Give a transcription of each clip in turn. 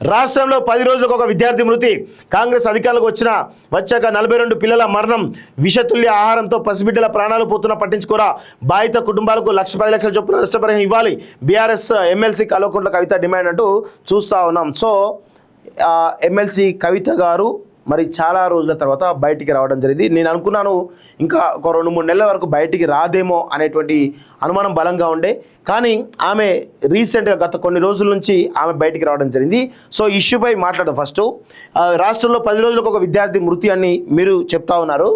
రాష్ట్రంలో 10 రోజులకు ఒక విద్యార్థి మృతి. కాంగ్రెస్ అధికారులకు వచ్చాక 42 పిల్లల మరణం. విషతుల్య ఆహారంతో పసిబిడ్డల ప్రాణాలు పోతున్నా పట్టించుకోరా. బాధిత కుటుంబాలకు 10 లక్షల చొప్పున నష్టపరిహారం ఇవ్వాలి. BRS MLC Kalvakuntla Kavitha demand అంటూ చూస్తూ ఉన్నాం. సో ఎమ్మెల్సీ కవిత గారు మరి చాలా రోజుల తర్వాత బయటికి రావడం జరిగింది. నేను అనుకున్నాను ఇంకా ఒక 2-3 నెలల వరకు బయటికి రాదేమో అనేటువంటి అనుమానం బలంగా ఉండే, కానీ ఆమె రీసెంట్గా గత కొన్ని రోజుల నుంచి ఆమె బయటికి రావడం జరిగింది. సో ఇష్యూపై మాట్లాడడం ఫస్ట్. రాష్ట్రంలో 10 రోజులకు ఒక విద్యార్థి మృతి అని మీరు చెప్తా ఉన్నారు.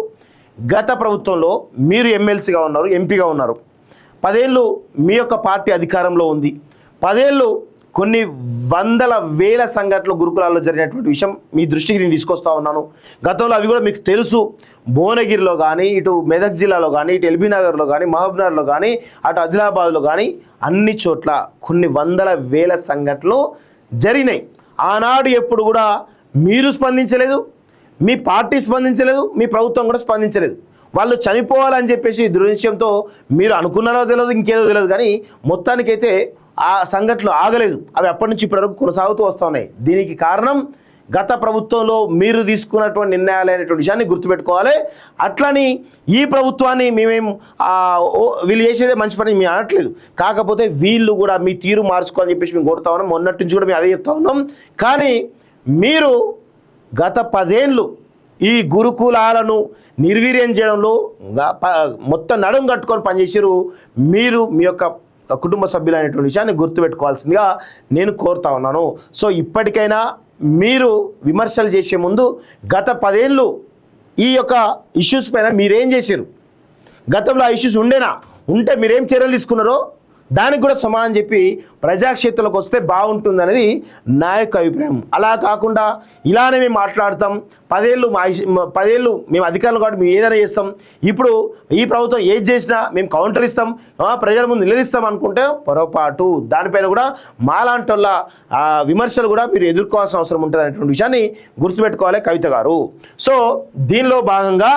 గత ప్రభుత్వంలో మీరు ఎమ్మెల్సీగా ఉన్నారు, ఎంపీగా ఉన్నారు. 10 ఏళ్ళు మీ యొక్క పార్టీ అధికారంలో ఉంది. 10 ఏళ్ళు కొన్ని వందల వేల సంఘటనలు గురుకులాల్లో జరిగినటువంటి విషయం మీ దృష్టికి నేను తీసుకొస్తా ఉన్నాను. గతంలో అవి కూడా మీకు తెలుసు. భువనగిరిలో కానీ, ఇటు మెదక్ జిల్లాలో కానీ, ఇటు ఎల్బీ నగర్లో కానీ, మహబూబ్నగర్లో కానీ, అటు ఆదిలాబాద్లో కానీ అన్ని చోట్ల కొన్ని వందల వేల సంఘటనలు జరిగినాయి. ఆనాడు ఎప్పుడు కూడా మీరు స్పందించలేదు, మీ పార్టీ స్పందించలేదు, మీ ప్రభుత్వం కూడా స్పందించలేదు. వాళ్ళు చనిపోవాలని చెప్పేసి దృశ్యంతో మీరు అనుకున్నారో తెలియదు, ఇంకేదో తెలియదు, కానీ మొత్తానికైతే ఆ సంఘటనలు ఆగలేదు. అవి అప్పటి నుంచి ఇప్పటివరకు కొనసాగుతూ వస్తూ ఉన్నాయి. దీనికి కారణం గత ప్రభుత్వంలో మీరు తీసుకున్నటువంటి నిర్ణయాలు అనేటువంటి విషయాన్ని గుర్తుపెట్టుకోవాలి. అట్లని ఈ ప్రభుత్వాన్ని మేమేం వీళ్ళు చేసేదే మంచి పని మేము అనట్లేదు. కాకపోతే వీళ్ళు కూడా మీ తీరు మార్చుకోని చెప్పేసి మేము కోరుతా ఉన్నాం. మొన్నటి నుంచి కూడా మేము అదే చెప్తా ఉన్నాం. కానీ మీరు గత 10 ఏళ్ళు ఈ గురుకులాలను నిర్వీర్యం చేయడంలో మొత్తం నడుం కట్టుకొని పనిచేసారు. మీరు మీ యొక్క కుటుంబ సభ్యులు అనేటువంటి విషయాన్ని గుర్తుపెట్టుకోవాల్సిందిగా నేను కోరుతా ఉన్నాను. సో ఇప్పటికైనా మీరు విమర్శలు చేసే ముందు గత 10 ఏళ్ళు ఈ యొక్క ఇష్యూస్ పైన మీరేం చేశారు, గతంలో ఆ ఇష్యూస్ ఉంటే మీరేం చర్యలు తీసుకున్నారో దానికి కూడా సమానం చెప్పి ప్రజాక్షేత్రంలోకి వస్తే బాగుంటుంది అనేది నా యొక్క అభిప్రాయం. అలా కాకుండా ఇలానే మేము మాట్లాడతాం, 10 ఏళ్ళు మేము అధికారులు కాబట్టి మేము ఏదైనా చేస్తాం, ఇప్పుడు ఈ ప్రభుత్వం ఏది చేసినా మేము కౌంటర్ ఇస్తాం, ప్రజల ముందు నిలదీస్తాం అనుకుంటే పొరపాటు. దానిపైన కూడా మాలాంటి వాళ్ళ విమర్శలు కూడా మీరు ఎదుర్కోవాల్సిన అవసరం ఉంటుంది అనేటువంటి విషయాన్ని గుర్తుపెట్టుకోవాలి కవిత గారు. సో దీనిలో భాగంగా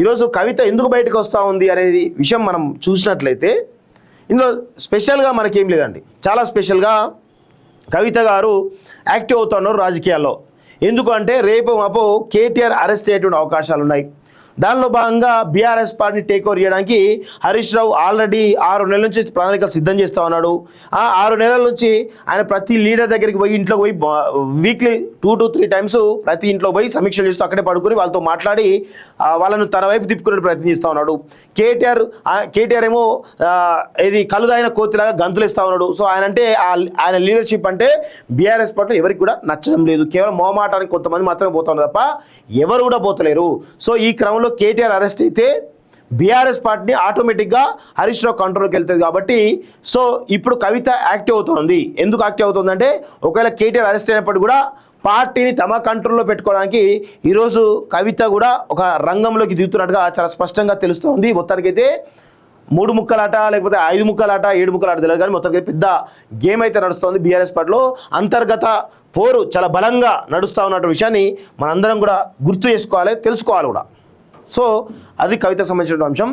ఈరోజు కవిత ఎందుకు బయటకు వస్తూ ఉంది అనేది విషయం మనం చూసినట్లయితే ఇందులో స్పెషల్గా మనకేం లేదండి. చాలా స్పెషల్గా కవిత గారు యాక్టివ్ అవుతున్నారు రాజకీయాల్లో. ఎందుకంటే రేపు మాపు కేటీఆర్ అరెస్ట్ అయ్యేటువంటి అవకాశాలు ఉన్నాయి. దానిలో భాగంగా బీఆర్ఎస్ పార్టీని టేక్ ఓవర్ చేయడానికి హరీష్ రావు ఆల్రెడీ 6 నెలల నుంచి ప్రణాళికలు సిద్ధం చేస్తూ ఉన్నాడు. ఆ 6 నెలల నుంచి ఆయన ప్రతి లీడర్ దగ్గరికి పోయి ఇంట్లోకి పోయి వీక్లీ 2 to 3 టైమ్స్ ప్రతి ఇంట్లో పోయి సమీక్షలు చేస్తూ అక్కడే పడుకొని వాళ్ళతో మాట్లాడి వాళ్ళను తన వైపు తిప్పుకునే ప్రయత్నం చేస్తూ ఉన్నాడు. కేటీఆర్ ఏమో ఇది కలుదాయిన కోతిలాగా గంతులు ఇస్తూ ఉన్నాడు. సో ఆయన లీడర్షిప్ అంటే బీఆర్ఎస్ పార్టీలో ఎవరికి కూడా నచ్చడం లేదు. కేవలం మోమాటానికి కొంతమంది మాత్రమే పోతా ఉన్నారు తప్ప ఎవరు కూడా పోతలేరు. సో ఈ క్రమంలో కేటీఆర్ అరెస్ట్ అయితే బీఆర్ఎస్ పార్టీని ఆటోమేటిక్గా హరీష్ రావు కంట్రోల్కి వెళ్తుంది. కాబట్టి సో ఇప్పుడు కవిత యాక్టివ్ అవుతుంది. ఎందుకు యాక్టివ్ అవుతుందంటే ఒకవేళ కేటీఆర్ అరెస్ట్ అయినప్పుడు కూడా పార్టీని తమ కంట్రోల్లో పెట్టుకోవడానికి ఈరోజు కవిత కూడా ఒక రంగంలోకి దిగుతున్నట్టుగా చాలా స్పష్టంగా తెలుస్తోంది. మొత్తానికైతే 3 ముక్కలాట లేకపోతే 5 ముక్కలాట 7 ముక్కలాట తెలియదు, కానీ మొత్తానికి పెద్ద గేమ్ అయితే నడుస్తుంది బీఆర్ఎస్ పార్టీలో. అంతర్గత పోరు చాలా బలంగా నడుస్తూ ఉన్నటువంటి విషయాన్ని మనందరం కూడా గుర్తు చేసుకోవాలి, తెలుసుకోవాలి కూడా. సో అది కవితకు సంబంధించిన అంశం.